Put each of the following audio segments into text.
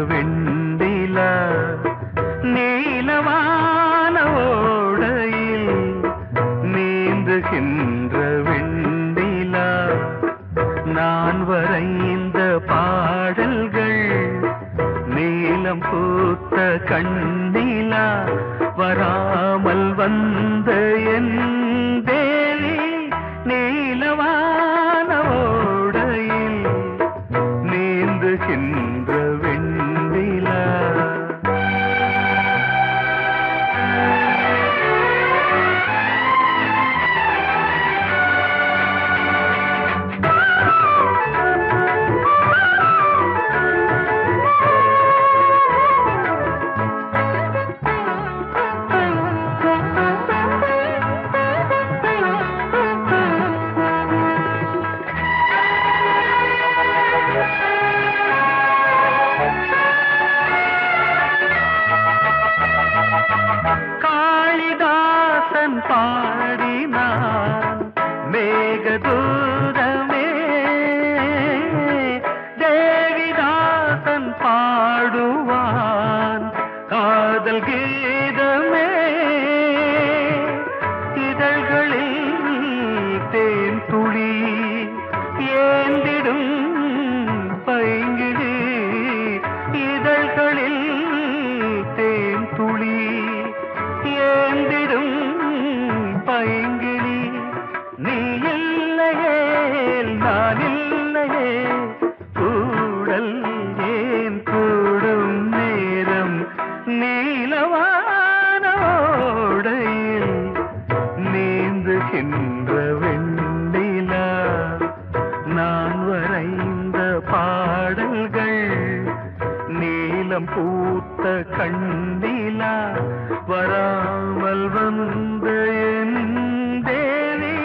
வெண்டிலா நீலவான ஓடையில் நீந்துகின்ற வெண்டிலா நான் வரைந்த பாடல்கள் நீலம் பூத்த கண்ணிலா வராமல் வந்த என் தேவி நீலவான ஓடையில் நீந்துகின்ற வெண்டிலா. காளிதாசன் பாடினான் மேகதூதமே, தேவிதாசன் பாடுவான் காதல் கீதமே. இதழ்களில் தேன் துளி ஏந்திடும் பைங்கிழி, இதழ்களில் தேன் துளி ஏந்திடும் பைங்கிளி. நீ இல்லையே நான் இல்லையே கூடல் ஏன் கூடும் நேரம் நீலவான ஓடையில் நீந்துகின்ற வெண்டிலா நான் வரைந்த பாடல்கள் நீலம் பூத்த கண்ணிலா வராமல் வந்த என் தேவி.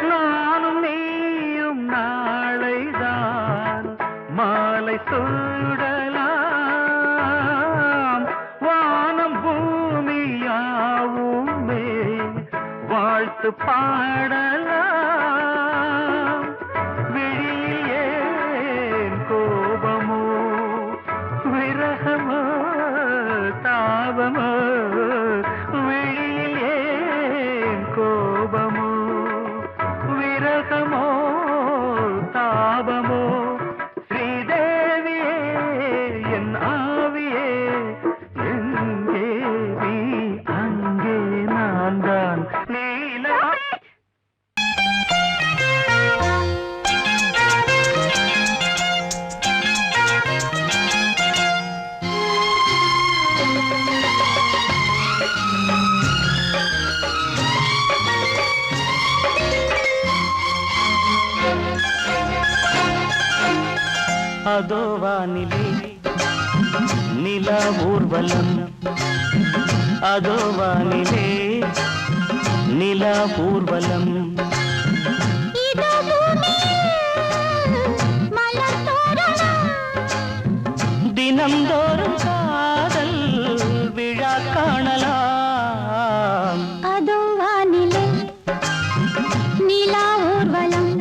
நானும் நீயும் நாளைதான் மாலை சூடலாம், வானம் பூமியாவுமே வாழ்த்து பாடலாம். விழியில் ஏன் கோபமோ விரகமோ தாபமோ, விழியில் ஏன் கோபமோ விரகமோ தாபமோ. ஸ்ரீதேவியே என் ஆவியே எங்கே நீ அங்கே நான் தான் நீல. அதோ வானிலே நிலா ஊர்வலம், அதோ வானிலே நிலா ஊர்வலம். தினம்தோறும் காதல் விழா காணலாம். அதோ வானிலே நிலா ஊர்வலம்,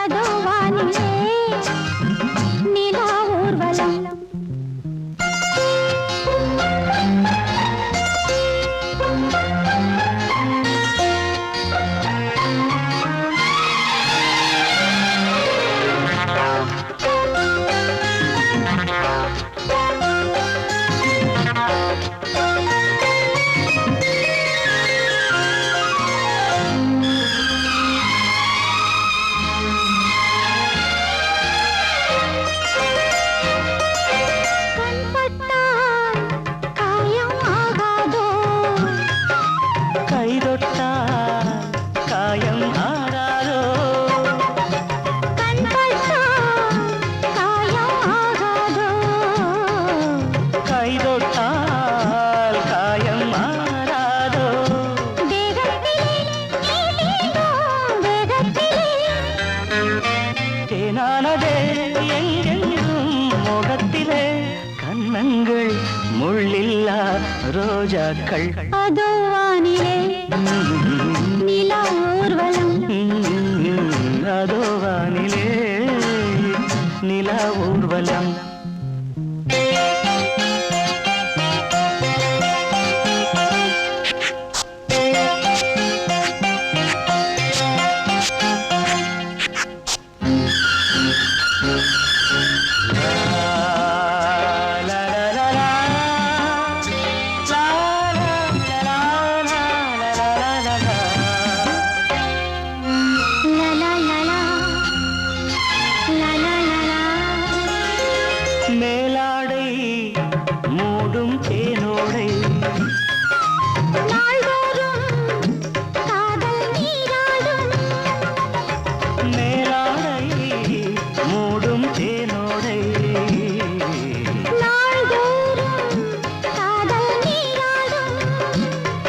அதோ வானிலே நிலா ஊர்வலம். முள்ளில்லா ரோஜாக்கள் அதோ வானிலே நிலா ஊர்வலம் அதோ வானிலே நிலா ஊர்வலம் மேலாடை மூடும் தேனோடை மேலாடை மூடும் தேனோடை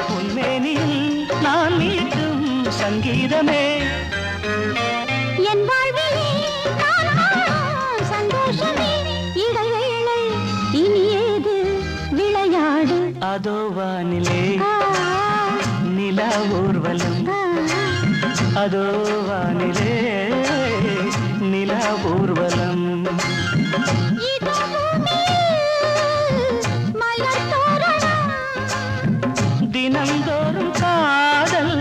உன்மேனியில் நான் மீட்டும் சங்கீதமே என் வாழ்விலே நான் காணும் சந்தோஷமே இடைவேளை இனி ஏது விளையாடு அதோ வானிலே நிலா ஊர்வலம் அதோ வானிலே நிலா ஊர்வலம் இதோ பூமியில் மலர் தோரணம் தினந்தோறும் காதல்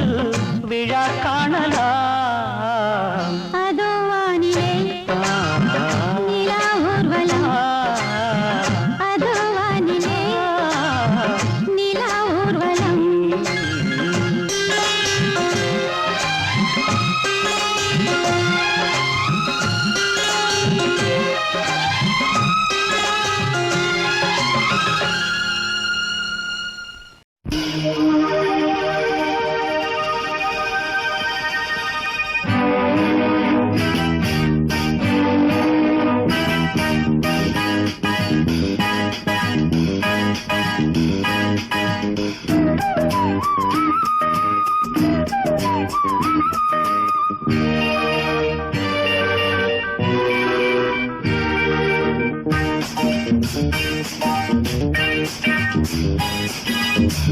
விழா காணலாம் அதோ வானிலே நிலா ஊர்வலம் அதோ வானிலே நிலா ஊர்வலம்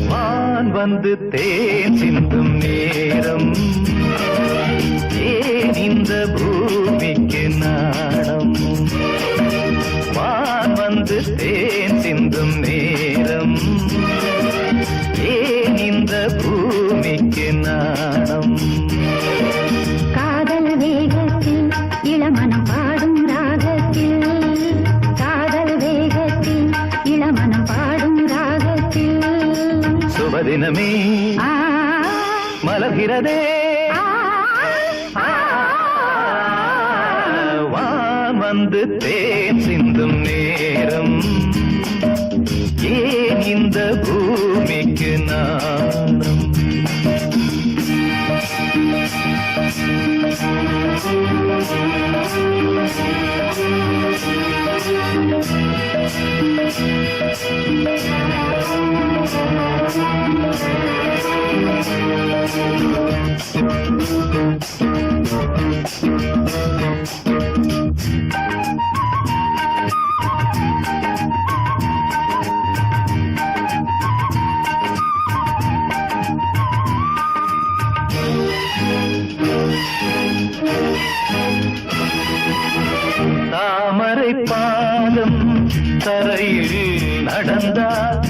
வான் வந்து தேன் சிந்தும் நேரம் ஏன் இந்த பூமிக்கு நாணம் வான் வந்து தேன் சிந்தும் நேரம் ஏன் இந்த பூமிக்கு நாணம் காதல் வேகத்தில் இளமனம் பாடும் ராகத்தில் காதல் வேகத்தில் இளமனம் பாடும் ராகத்தில் சுபதினமே மலர்கிறதே வான் வந்து தேன் சிந்தும் நேரம் ஏன் இந்த பூமிக்கு நாணம் தாமரை பாதம் தரையில் நடந்தால்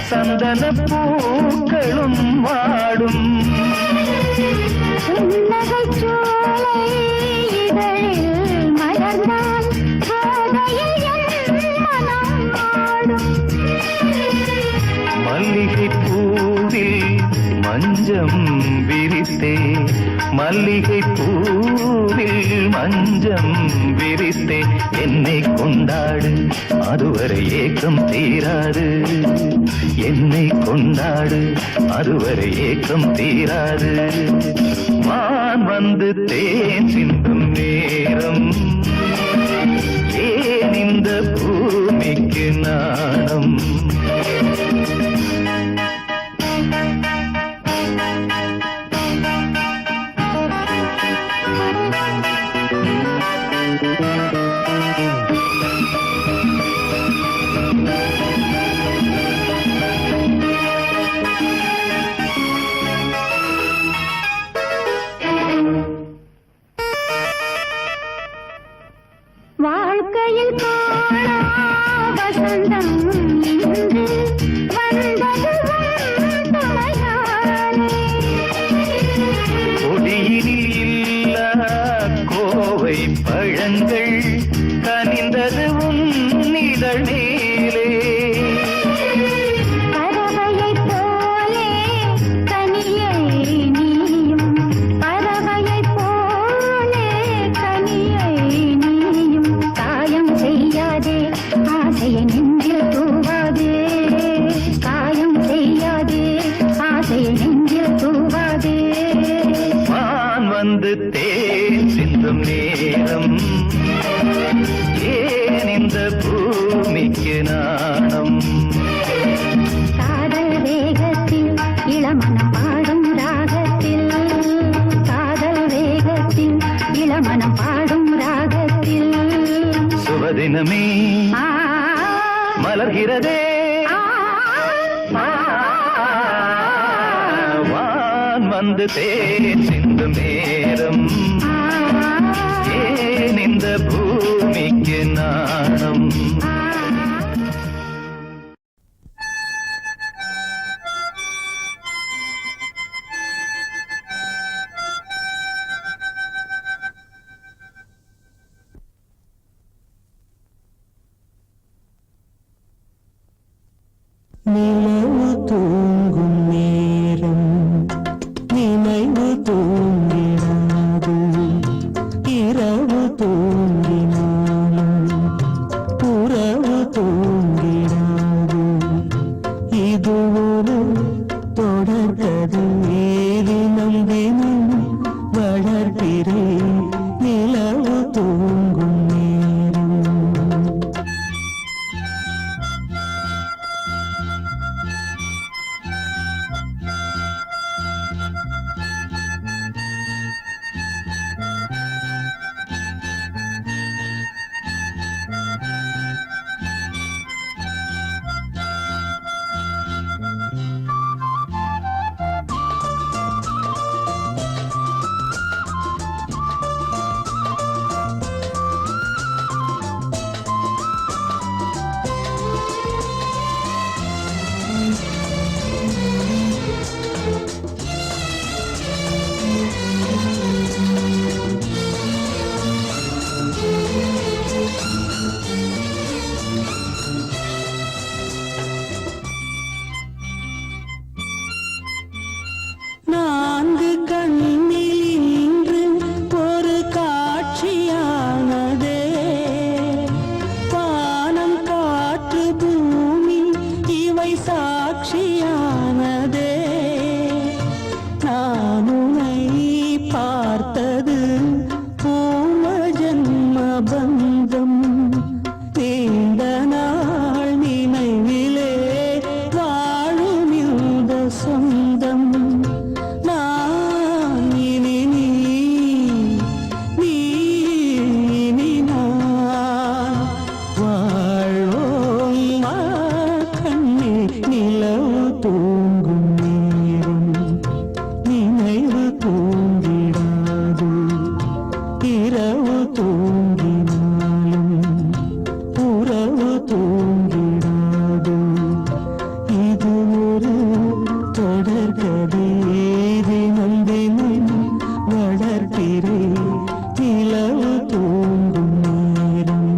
சந்தன பூக்களும் வாடும் புன்னகைச் சோலை இதழில் மலர்ந்தால் கோதையில் என் மனம் ஆடும் மல்லிகை பூவில் மஞ்சம் விரித்தே மல்லிகை பூவில் மஞ்சம் விரித்தே என்னை கொண்டாடு அதுவரை ஏக்கம் தீராது என்னை கொண்டாடு அதுவரை ஏக்கம் தீராது வான் வந்து தேன் சிந்தும் நேரம் ஏன் இந்த பூமிக்கு நாணம் வந்து தேன் சிந்தும் நேரம் ஏன் இந்த பூமிக்கு நாணம் காதல் வேகத்தில் இளமனம் பாடும் ராகத்தில் காதல் வேகத்தில் இளமனம் பாடும் ராகத்தில் சுபதினமே மலர்கிறதே வான் வந்து தேன் சிந்தும் நேரம் ஏன் இந்த பூமிக்கு நாணம் நிலவு தூங்கும் நேரம் நினைவு தூங்கினாது இரவு தூங்கினாலும் புறவு தூங்கினாது இது ஒரு தொடர்கதை தினம் தினம் வளர்கிறேன் நிலவு தூங்கும் நேரம் நான்கு கண்ணில் இன்று ஒரு காட்சியானதே வானம் காற்று பூமி இவை சாட்சியானதே நான் உன்னை பார்த்தது பூர்வ ஜன்ம பந்தம் நீண்ட நாள் நினைவிலே வாழும் இந்த சொந்தம் நான் இனி நீ இனி நான் வாழ்வோம் வா கண்ணே நிலவு தூங்கும் நேரம் நினைவு தூங்கிடாது இரவு தூங்கினாலும் புறவு தூங்கிடாது இது ஒரு தொடர்கதை தினம் தினம் வளர்க்கிறேன் நிலவு தூங்கும் நேரம்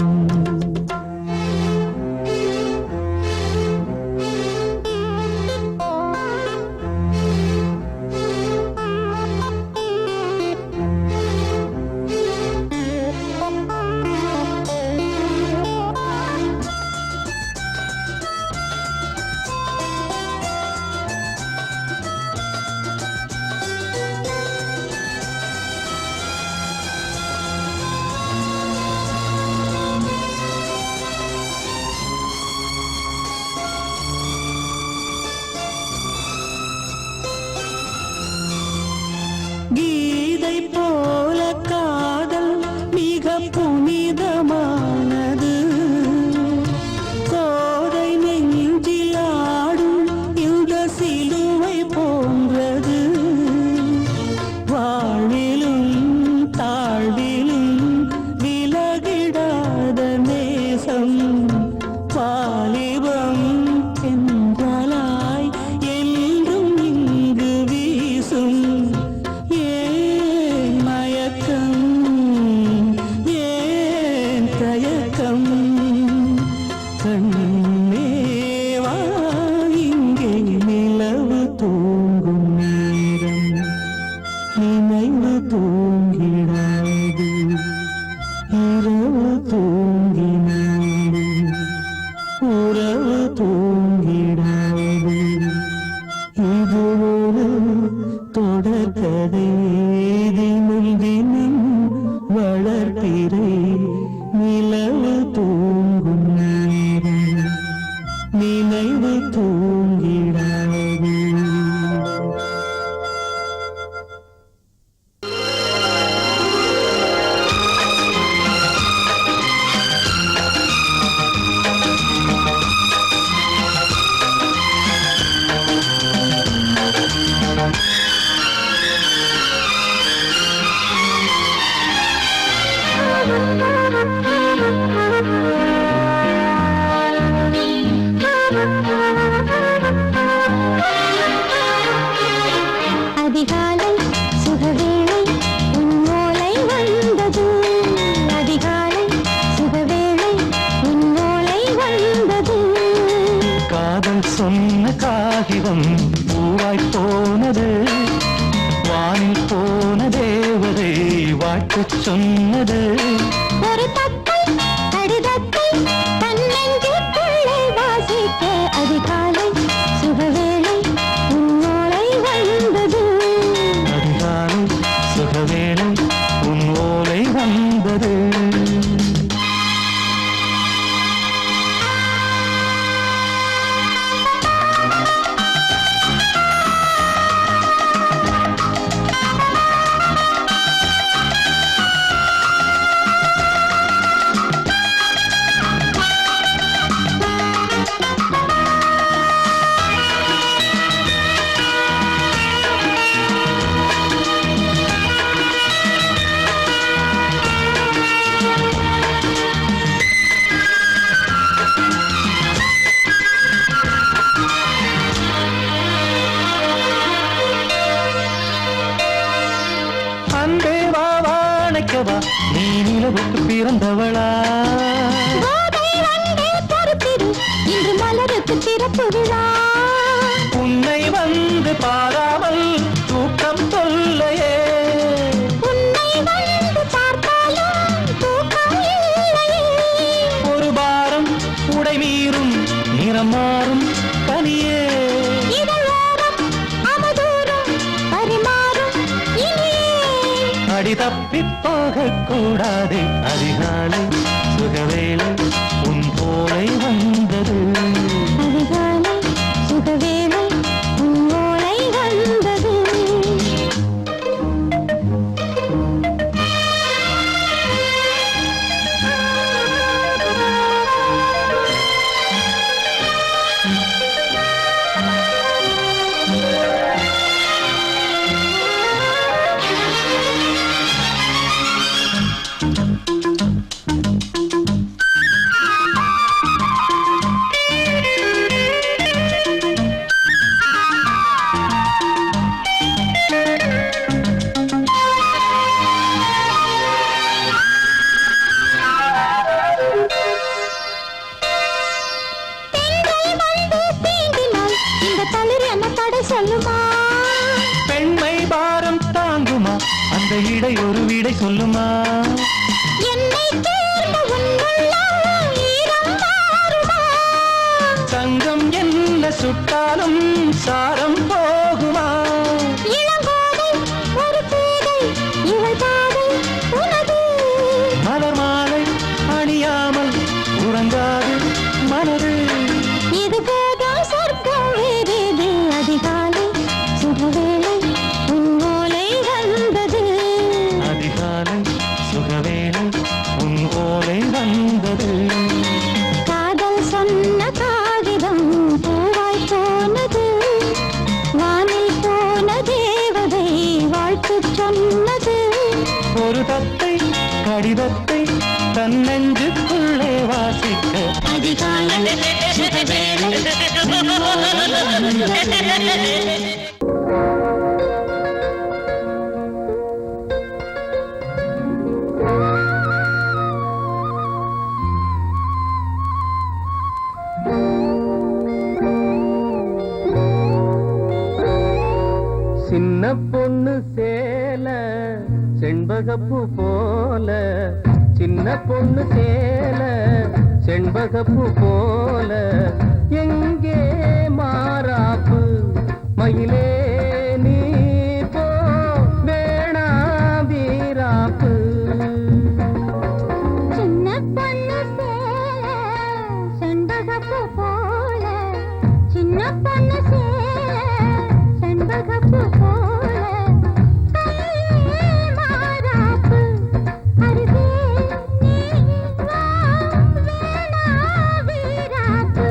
கீதை போல காதல் மிக புனிதமானது கோதை நெஞ்சில் ஆடும் இந்த சிலுவை போன்றது வாழ்விலும் தாழ்விலும் விலகிடாத நேசம் வாலிபம் என்றாலாய் என்றும் இங்கு வீசும் ஏன் மயக்கம் ஏன் தயக்கம் கண்ணேவா இங்கே நிலவு தூங்கும் நேரம் நினைவு தூங்கிடாது இரவு தூங்கினாலும் உறவு தூங்கிடாது இது ஒரு தொடர்கதை தினம் பாட்டு சொன்னது ஒரு தத்தை கடிதத்தை தன்னெஞ்சுக்குள்ளே வாசிக்க அதிகாலை சுகவேளை உன்னோலை வந்தது. அதிகாலை சுகவேளை உன் ஓலை வந்தது. நீ நிலவுக்கு பிறந்தவளா? கோதை வந்தே பொறுப்பிரு, இன்று மலருக்கு திறப்பு விழா. உன்னை வந்து பாராமல் தூக்கம் தொல்லையே. உன்னை வந்து பார்த்தாலும் தூக்கம் இல்லையே. ஒரு பாரம் உடை மீறும் நிறம் மாறும் தனியே. இதழோரம் அவதூறும் பரிமாறும் இனியே. அடி தப்பிப் போகக் கூடாது. அதிகாலை சுகவேளை உன் போலை வந்தது. அதிகாலை சுகவேளை உன் ஓலை வந்தது. பெண்மை பாரம் தாங்குமா? அந்த இடை ஒரு விடை சொல்லுமா? என்னை தேர்ந்த உன்னுள்ளம் ஈரம் மாறுமா? தங்கம் என்ன சுட்டாலும் சாரம் போகுமா? இளங்கோதை ஒரு பேதை இவள் பாதை உனது. மலர் மாலை அணியாமல் உறங்காது மனது. இது போதும் சொர்க்கம் வேறேது. அதிகாலை சுகவேளை உன் ஓலை வந்தது. அதிகாலை சுகவேளை உன் ஓலை வந்தது. காதல் சொன்ன காகிதம் பூவாய் போனது. வானில் போன தேவதை வாழ்த்து சொன்னது. ஒரு தத்தை கடிதத்தை தன்னெஞ்சுக்குள்ளே வாசிக்க அதிகாலை சுகவேளை உன் ஓலை வந்தது. சின்ன பொண்ணு சேல செண்பகப்பூ போல. சின்ன பொண்ணு சேல செண்பகப்பூ போல. எங்கே மாறாப்பு மயிலே நீ போ வேணா வீராப்பு. சின்ன பொண்ணு சேல செண்பகப்பூ போல. சின்ன பொண்ணு சேல செண்பகப்பூ போல. கையே மாறாப்பு அருகே நீ வா வேணா வீராப்பு.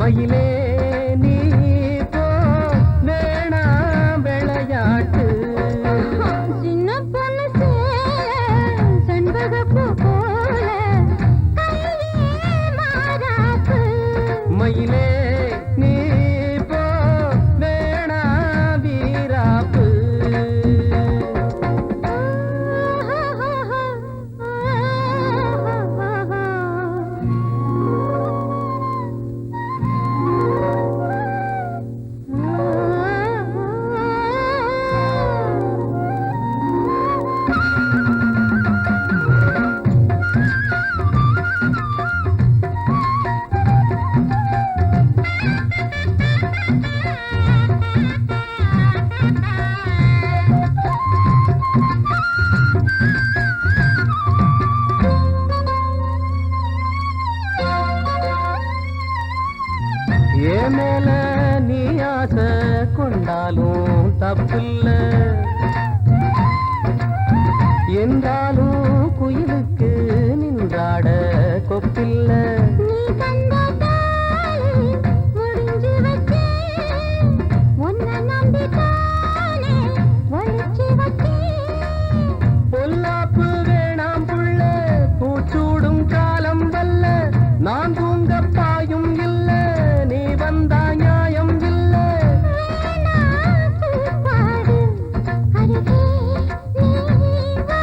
மயிலே நீ போ வேணா விளையாட்டு சின்ன பொண்ணு செண்பகப்பூ போல கையே மாறாப்பு மயிலே நீ போ வேணா வீராப்பு ஏன் மேல நீ ஆசை கொண்டாலும் தப்பில்ல என்றாலும் குயிலுக்கு நின்றாட கொப்பில்ல நீ தந்த தாலி முடிஞ்சு வச்சேன் உன்னை நம்பித்தானே ஒளிச்சு வச்சேன் பொல்லாப்பு வேணாம் புள்ள பூச்சூடும் காலம் வல்ல நான் தூங்க பாயும் இல்ல நீ வந்தா நியாயம் இல்ல வேணா பூப்பாடு அருகே நீ வா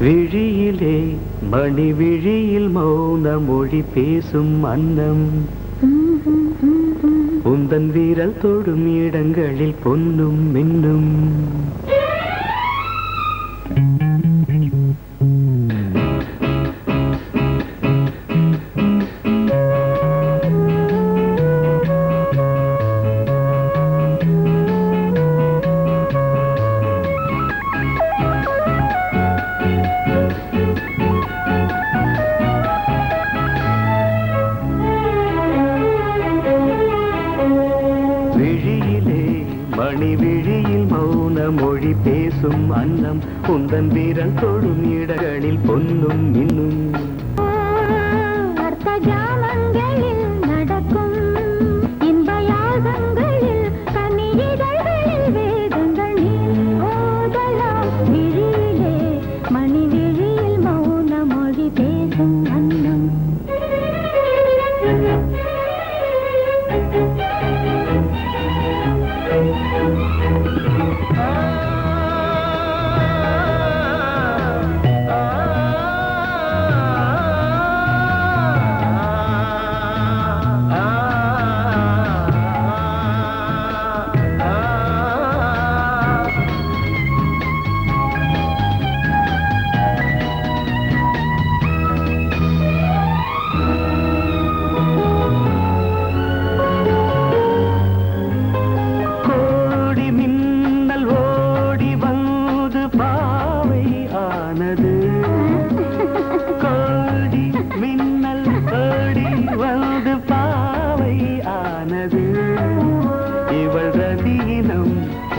விழியிலே மணி விழியில் மௌன மொழி பேசும் அன்னம் உந்தன் வீரல் தொடும் இடங்களில் பொன்னும் மின்னும் மணி விழியில் மௌன மொழி பேசும் அன்னம் உந்தன் வீரல் தொடும் இடங்களில் பொன்னும் இன்னும் அர்த்த ஜாமங்களில் நடக்கும் இன்ப யாகங்களில் கனியிதழ்களில் வேதங்கள் நீ ஓதலாம் விழியிலே மணி விழியில் மௌன மொழி பேசும் அன்னம்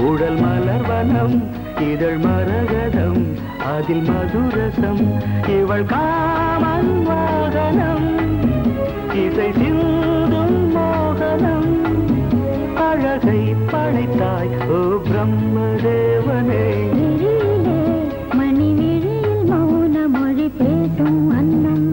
உடல் மலர்வனம் இதழ் மரகதம் அதில் மதுரசம் இவள் காமன் வாகனம் இசை சிந்தும் மோகனம் அழகை படைத்தாய் ஓ பிரம்மதேவனே மணி விழியில் மௌன மொழி பேசும் அன்னம்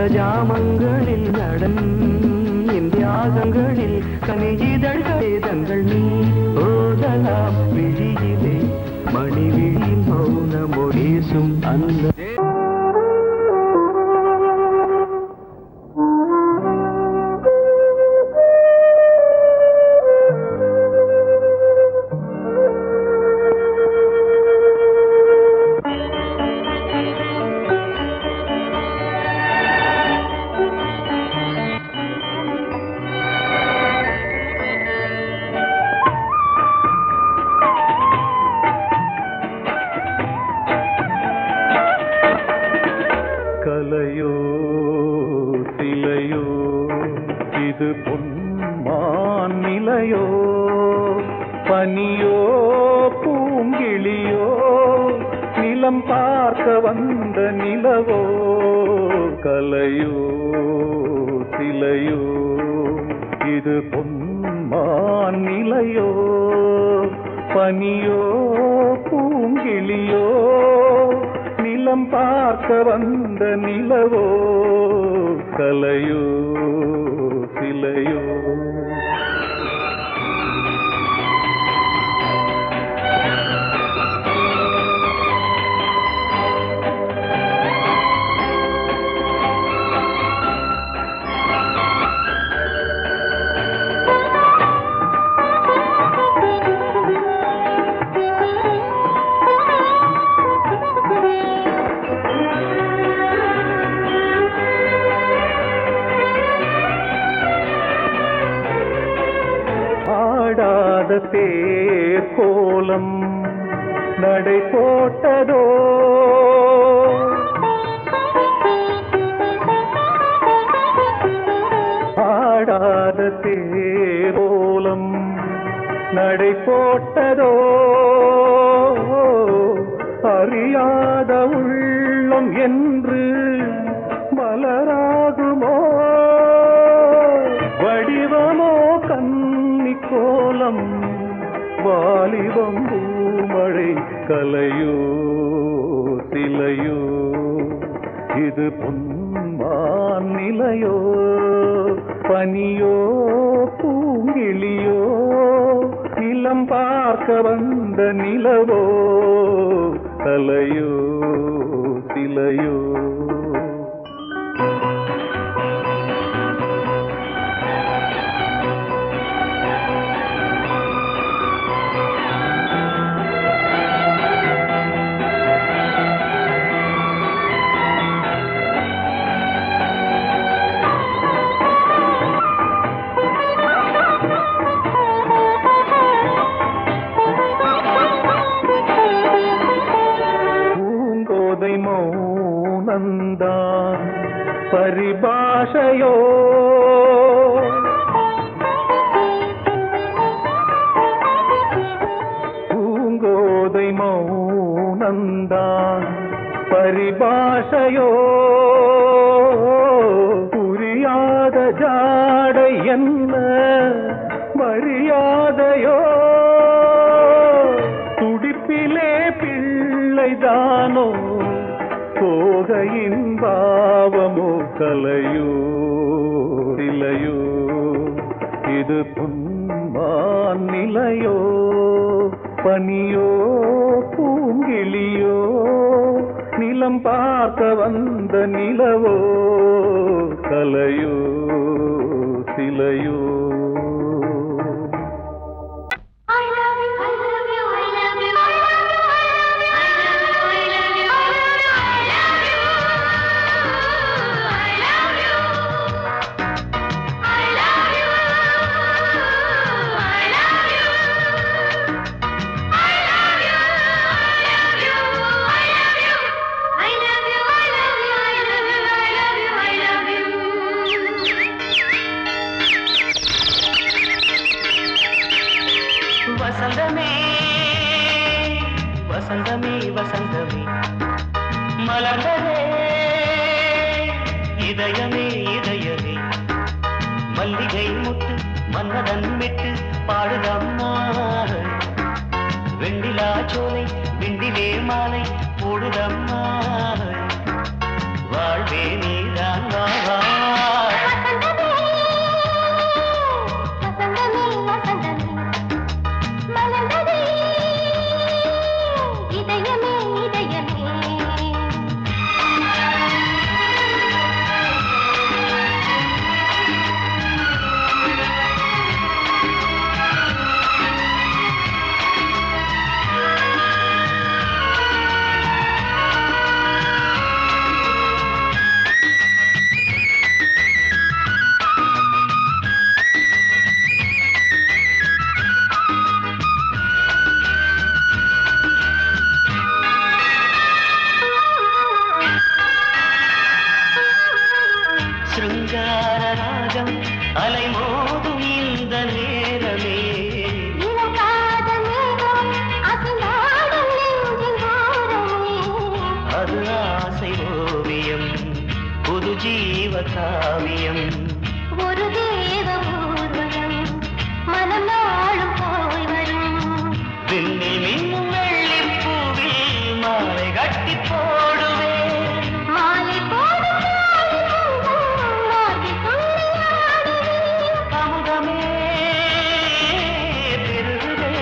ஜாமங்களில் நடன் இந்தியாகங்களில் கனியிதழ்கள் நீ ஓதலாம் விழியிலே மணி விழியில் மௌன மொழிசும் அந்த கலையோ சிலையோ இது பொன்மான் நிலையோ பனியோ பூங்கிளியோ நிலம் பார்க்க வந்த நிலவோ கலையோ சிலையோ இது பொன்மான் நிலையோ பனியோ பூங்கிளியோ நிலம் பார்க்க வந்த நிலவோ கலையோ சிலையோ ஆடாத தேர் கோலம் நடை போட்டதோ ஆடாத தேரோலம் நடை போட்டதோ அறியாத உள்ளம் என்று மலராகுமோ வடிவமோ கன்னி கோலம் வாலிபம் பூமழை கலையோ சிலையோ இது பொன்மான் நிலையோ பனியோ பூங்கிளியோ நிலம் பார்க்க வந்த நிலவோ கலையோ சிலையோ மௌனந்தான் பரிபாஷையோ பூங்கோதை மௌனந்தான் பரிபாஷையோ புரியாத ஜாடை என்ன மரியாதையோ துடிப்பிலே பிள்ளைதானோ போகையின் பாவமோ கலையோ இலையோ இது பொன்மான் நிலையோ பனியோ பூங்கிளியோ நிலம் பார்க்க வந்த நிலவோ கலையோ சிலையோ வசந்தமே வசந்தமே வசந்தமே மலர்ந்ததே இதயமே இதயமே மல்லிகை முட்டு மன்னதன் விட்டு பாடுதம்மா வெண்ணிலா சோலை விண்டிலே மாலை போடுதம்மா வாழ்வே நீதான் வா சிருங்காரராகம் அலைமோதும் இந்த நேரமே அது ஆசை ஓவியம் புது ஜீவ காவியம் ஒரு தேவ ஊர்வலம் மனம் நாளும் போய் வரும் விண்ணில் மின்னும் வெள்ளி பூவில் மாலை கட்டி போடுவேன் மாலை போடும் அமுதமே பெருகுதே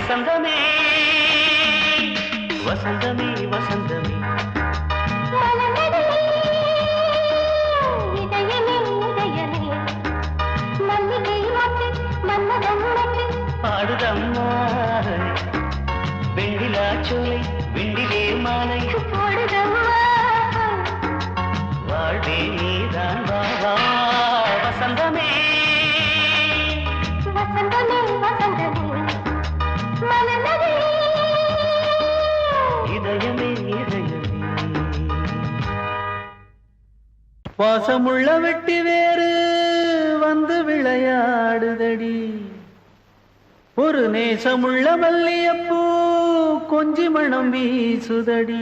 வசந்தமே வசந்தமே வசந்தமே பாடுதம்மா வெண்ணிலா சோலை வெண்ணிலே மாலை வாழ்வே நீதான் வா வா வசந்தமே இதயமே இதயமே வாசமுள்ள வெட்டி வேறு வந்து விளையாடுதடி ஒரு நேசமுள்ள மல்லியப்பூ கொஞ்சி மணம் வீசுதடி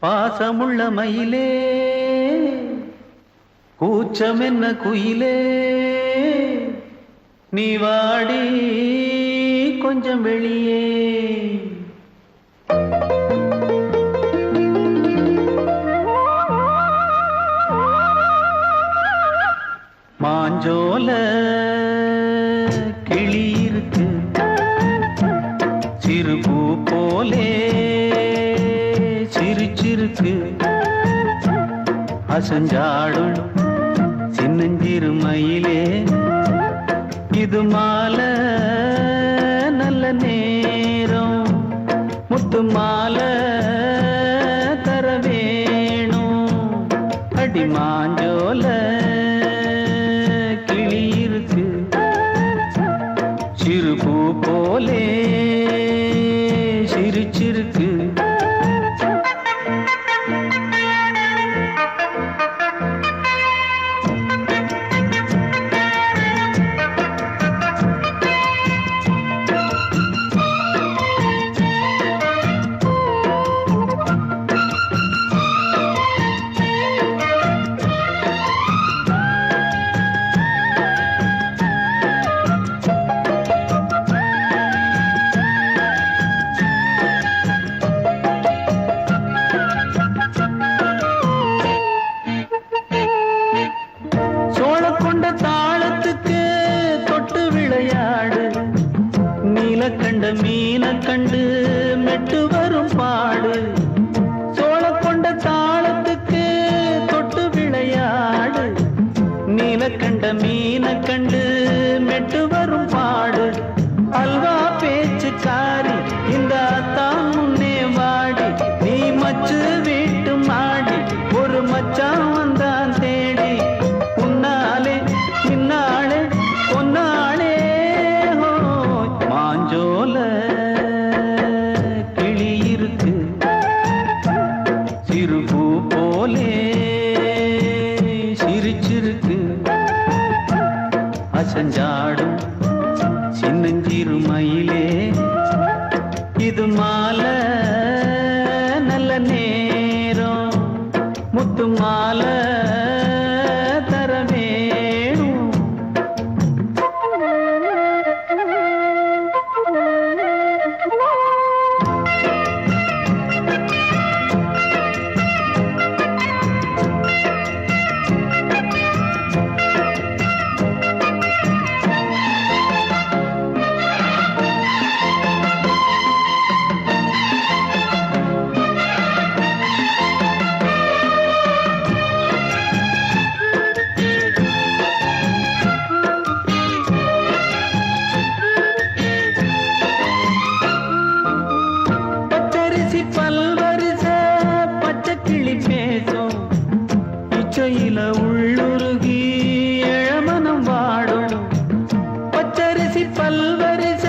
பாசமுள்ள மயிலே கூச்சம் என்ன குயிலே நீ வாடி கொஞ்சம் வெளியே மாஞ்சோல கிளி இருக்கு சிறுபூ போலே சிரிச்சிருக்கு அசஞ்சாடும் சின்னஞ்சிறு மயிலே இது மாலை நல்ல நேரம் முத்து மாலை தர வேணும் அடி மாஞ்சோல கிளி இருக்கு சிறுபூ போலே சிரிச்சிருக்கு கண்ட மீன கண்டு மெட்டு வரும் பாடு சோழ கொண்ட தாளத்துக்கு தொட்டு விளையாடு நீல கண்ட மீன கண்டு மெட்டு வரும் பாடு அல்வா பேச்சுக்காரி இந்த தான் முன்னே வாடி நீ மச்சு வீட்டு மாடி ஒரு மச்சான் வந்தான் தேடி உன்னாலே இன்னாலே பொன்னாலே மாஞ்சோல கிளி இருக்கு சிறுபூ போலே சிரிச்சிருக்கு அசஞ்சாடும் சின்னஞ்சிறு மயிலே இது மாலை நல்ல நேரம் முத்து மாலை தர வேணும் இச்சையில உள்ளுருகி இளமனம் வாடும் பச்சரிசி பல்வரிச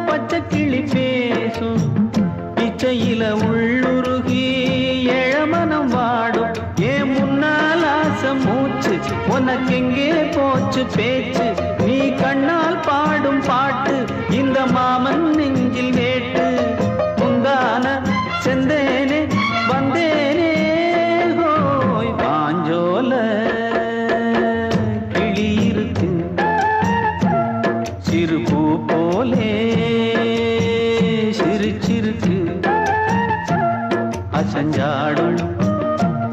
பச்சை கிளி பேசும் இச்சையில உள்ளுருகி இளமனம் வாடும் ஏன் முன்னால் ஆசை மூச்சு உனக்கெங்கே போச்சு பேச்சு நீ கண்ணால் பாடும் பாட்டு இந்த மாமன் நெஞ்சில் வேட்டு முந்தான செந்தேனே வந்தேனே பாஞ்சோல கிளி இருக்கு சிறுபூ போலே சிரிச்சிருக்கு அசஞ்சாடும்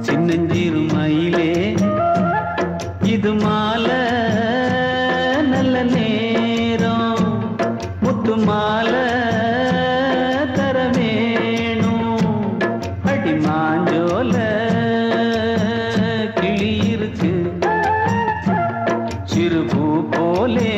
சின்னஞ்சிறு மயிலே இது மாலை நல்ல நேரம் முத்து மாலை சிறு பூ போலே